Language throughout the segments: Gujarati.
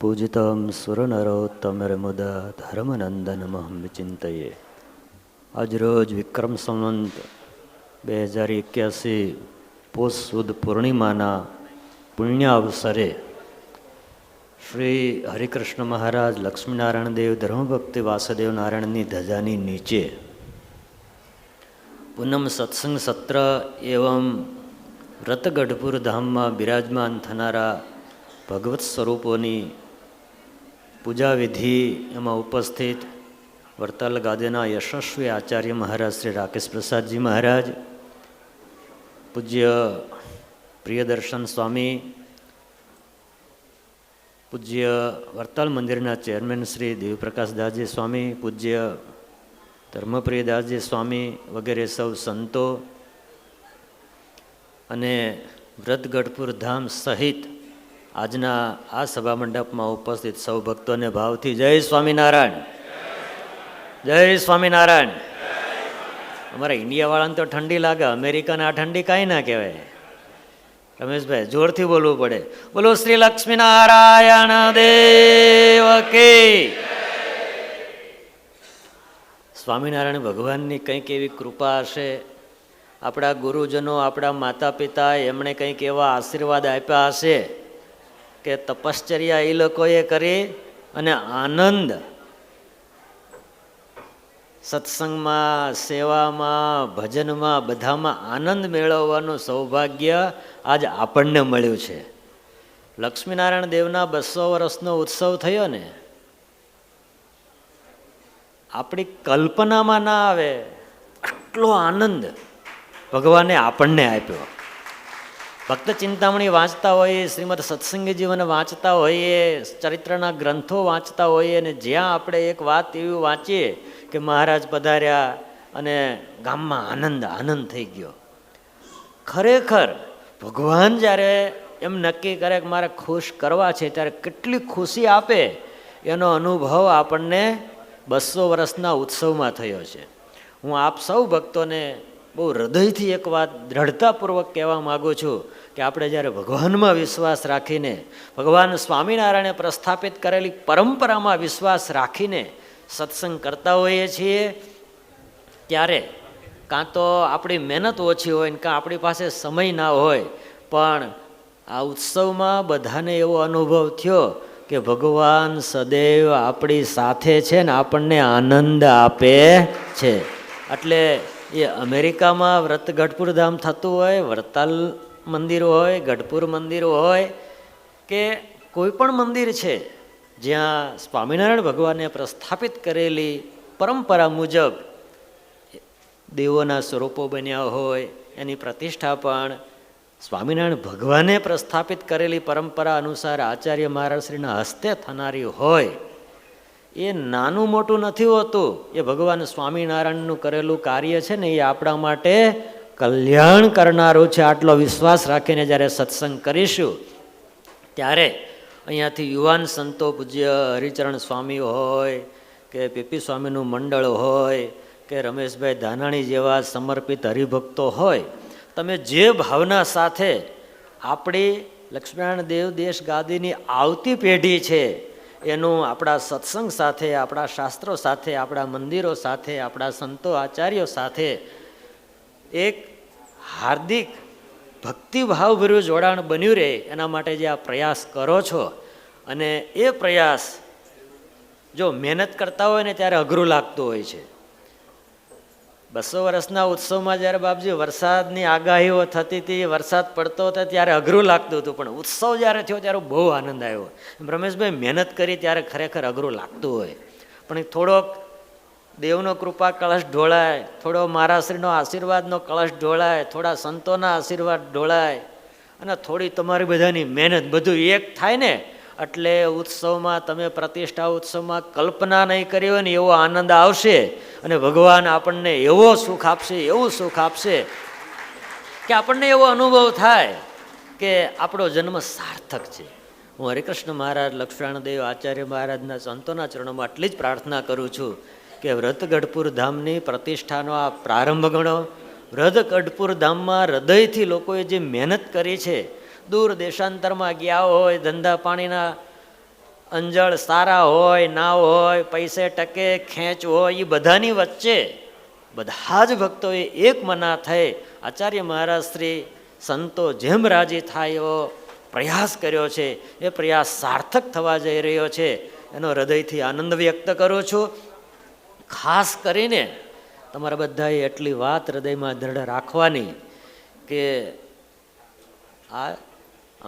પૂજિતમ સુરનરોત્તમરમુદા ધર્મનંદનમહં વિચિંતયે. આજરોજ વિક્રમ સંવંત 2081 પોષ સુદ પૂર્ણિમાના પુણ્ય અવસરે શ્રી હરિકૃષ્ણ મહારાજ લક્ષ્મીનારાયણ દેવ ધર્મભક્તિ વાસુદેવ નારાયણની ધજાની નીચે પૂનમ સત્સંગ સત્ર એવં વ્રતગઢપુર ધામમાં બિરાજમાન થનારા ભગવત સ્વરૂપોની પૂજાવિધિ એમાં ઉપસ્થિત વરતાલ ગાદીના યશસ્વી આચાર્ય મહારાજ શ્રી રાકેશ પ્રસાદજી મહારાજ, પૂજ્ય પ્રિયદર્શન સ્વામી, પૂજ્ય વરતાલ મંદિરના ચેરમેન શ્રી દેવપ્રકાશદાસજી સ્વામી, પૂજ્ય ધર્મપ્રિયદાસજી સ્વામી વગેરે સૌ સંતો અને વ્રતગઢપુર ધામ સહિત આજના આ સભા મંડપમાં ઉપસ્થિત સૌ ભક્તોને ભાવથી જય સ્વામિનારાયણ, જય સ્વામિનારાયણ. અમારા ઇન્ડિયાવાળાને તો ઠંડી લાગે, અમેરિકાને આ ઠંડી કાંઈ ના કહેવાય. રમેશભાઈ જોરથી બોલવું પડે. બોલો શ્રી લક્ષ્મીનારાયણ દેવ કી. સ્વામિનારાયણ ભગવાનની કંઈક એવી કૃપા હશે, આપણા ગુરુજનો, આપણા માતા પિતા એમણે કંઈક એવા આશીર્વાદ આપ્યા હશે કે તપશ્ચર્યા એ લોકોએ કરી અને આનંદ સત્સંગમાં, સેવામાં, ભજનમાં બધામાં આનંદ મેળવવાનું સૌભાગ્ય આજ આપણને મળ્યું છે. લક્ષ્મીનારાયણ દેવના 200 વર્ષનો ઉત્સવ થયો ને, આપણી કલ્પનામાં ના આવે આટલો આનંદ ભગવાને આપણને આપ્યો. ભક્ત ચિંતામણી વાંચતા હોઈએ, શ્રીમદ સત્સંગી જીવન વાંચતા હોઈએ, ચરિત્રના ગ્રંથો વાંચતા હોઈએ, અને જ્યાં આપણે એક વાત એવી વાંચીએ કે મહારાજ પધાર્યા અને ગામમાં આનંદ થઈ ગયો. ખરેખર ભગવાન જ્યારે એમ નક્કી કરે કે મારે ખુશ કરવા છે ત્યારે કેટલી ખુશી આપે એનો અનુભવ આપણને 200 વર્ષના ઉત્સવમાં થયો છે. હું આપ સૌ ભક્તોને બહુ હૃદયથી એક વાત દ્રઢતાપૂર્વક કહેવા માગું છું કે આપણે જ્યારે ભગવાનમાં વિશ્વાસ રાખીને, ભગવાન સ્વામિનારાયણે પ્રસ્થાપિત કરેલી પરંપરામાં વિશ્વાસ રાખીને સત્સંગ કરતા હોઈએ છીએ ત્યારે કાં તો આપણી મહેનત ઓછી હોય ને કાં આપણી પાસે સમય ના હોય, પણ આ ઉત્સવમાં બધાને એવો અનુભવ થયો કે ભગવાન સદૈવ આપણી સાથે છે ને આપણને આનંદ આપે છે. એટલે એ અમેરિકામાં વ્રત ગઢપુર ધામ થતું હોય, વરતાલ મંદિર હોય, ગઢપુર મંદિર હોય કે કોઈ પણ મંદિર છે જ્યાં સ્વામિનારાયણ ભગવાને પ્રસ્થાપિત કરેલી પરંપરા મુજબ દેવોના સ્વરૂપો બન્યા હોય, એની પ્રતિષ્ઠા પણ સ્વામિનારાયણ ભગવાને પ્રસ્થાપિત કરેલી પરંપરા અનુસાર આચાર્ય મહારાજશ્રીના હસ્તે થનારી હોય, એ નાનું મોટું નથી હોતું. એ ભગવાન સ્વામિનારાયણનું કરેલું કાર્ય છે ને એ આપણા માટે કલ્યાણ કરનારું છે. આટલો વિશ્વાસ રાખીને જ્યારે સત્સંગ કરીશું ત્યારે અહીંયાથી યુવાન સંતો, પૂજ્ય હરિચરણ સ્વામી હોય કે પીપી સ્વામીનું મંડળ હોય કે રમેશભાઈ ધાનાણી જેવા સમર્પિત હરિભક્તો હોય, તમે જે ભાવના સાથે આપણી લક્ષ્મીનારાયણ દેવ દેશ ગાદીની આવતી પેઢી છે એનું આપણા સત્સંગ સાથે, આપણા શાસ્ત્રો સાથે, આપણા મંદિરો સાથે, આપણા સંતો આચાર્યો સાથે એક હાર્દિક ભક્તિભાવભર્યું જોડાણ બન્યું રહે એના માટે જે આ પ્રયાસ કરો છો, અને એ પ્રયાસ જો મહેનત કરતા હોય ને ત્યારે અઘરું લાગતું હોય છે. 200 વર્ષના ઉત્સવમાં જ્યારે બાપજી વરસાદની આગાહીઓ થતી હતી, વરસાદ પડતો હતો ત્યારે અઘરું લાગતું હતું, પણ ઉત્સવ જ્યારે થયો ત્યારે બહુ આનંદ આવ્યો. રમેશભાઈ મહેનત કરી ત્યારે ખરેખર અઘરું લાગતું હોય, પણ થોડોક દેવનો કૃપા કળશ ઢોળાય, થોડો મહારાજશ્રીનો આશીર્વાદનો કળશ ઢોળાય, થોડા સંતોના આશીર્વાદ ઢોળાય અને થોડી તમારી બધાની મહેનત, બધું એક થાય ને એટલે ઉત્સવમાં તમે પ્રતિષ્ઠા ઉત્સવમાં કલ્પના નહીં કરી હોય ને એવો આનંદ આવશે અને ભગવાન આપણને એવો સુખ આપશે, એવું સુખ આપશે કે આપણને એવો અનુભવ થાય કે આપણો જન્મ સાર્થક છે. હું હરિકૃષ્ણ મહારાજ, લક્ષ્મીનારાયણ દેવ આચાર્ય મહારાજના સંતોના ચરણોમાં આટલી જ પ્રાર્થના કરું છું કે વ્રતગઢપુર ધામની પ્રતિષ્ઠાનો આ પ્રારંભ ગણો. વ્રતગઢપુર ધામમાં હૃદયથી લોકોએ જે મહેનત કરી છે, દૂર દેશાંતરમાં ગયા હોય, ધંધા પાણીના અંજળ સારા હોય ના હોય, પૈસે ટકે ખેંચ હોય, એ બધાની વચ્ચે બધા જ ભક્તોએ એક મના થઈ આચાર્ય મહારાજ શ્રી સંતો જેમ રાજી થાય એવો પ્રયાસ કર્યો છે. એ પ્રયાસ સાર્થક થવા જઈ રહ્યો છે એનો હૃદયથી આનંદ વ્યક્ત કરું છું. ખાસ કરીને તમારા બધાએ એટલી વાત હૃદયમાં દ્રઢ રાખવાની કે આ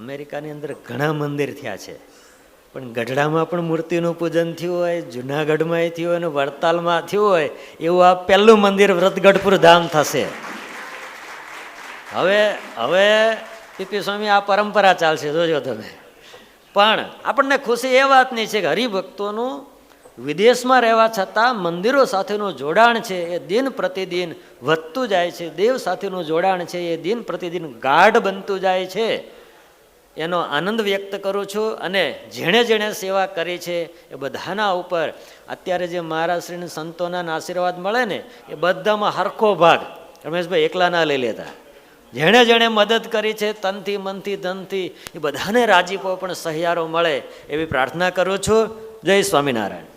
અમેરિકાની અંદર ઘણા મંદિર થયા છે, પણ ગઢડામાં પણ મૂર્તિનું પૂજન થયું હોય, જુનાગઢમાં થયું હોય, અને વડતાલમાં થયું હોય, એવું આ પહેલું મંદિર વ્રતગઢપુર ધામ થશે. હવે પીપી સ્વામી આ પરંપરા ચાલશે, જોજો તમે. પણ આપણને ખુશી એ વાતની છે કે હરિભક્તોનું વિદેશમાં રહેવા છતાં મંદિરો સાથેનું જોડાણ છે એ દિન પ્રતિદિન વધતું જાય છે. દેવ સાથેનું જોડાણ છે એ દિન પ્રતિદિન ગાઢ બનતું જાય છે. એનો આનંદ વ્યક્ત કરું છું. અને જેણે જેણે સેવા કરી છે એ બધાના ઉપર અત્યારે જે મહારાજશ્રીના સંતોના આશીર્વાદ મળે ને એ બધામાં હરખો ભાગ રમેશભાઈ એકલા ના લઈ લેતા. જેણે જેણે મદદ કરી છે તનથી મનથી ધનથી, એ બધાને રાજીપો પણ સહિયારો મળે એવી પ્રાર્થના કરું છું. જય સ્વામિનારાયણ.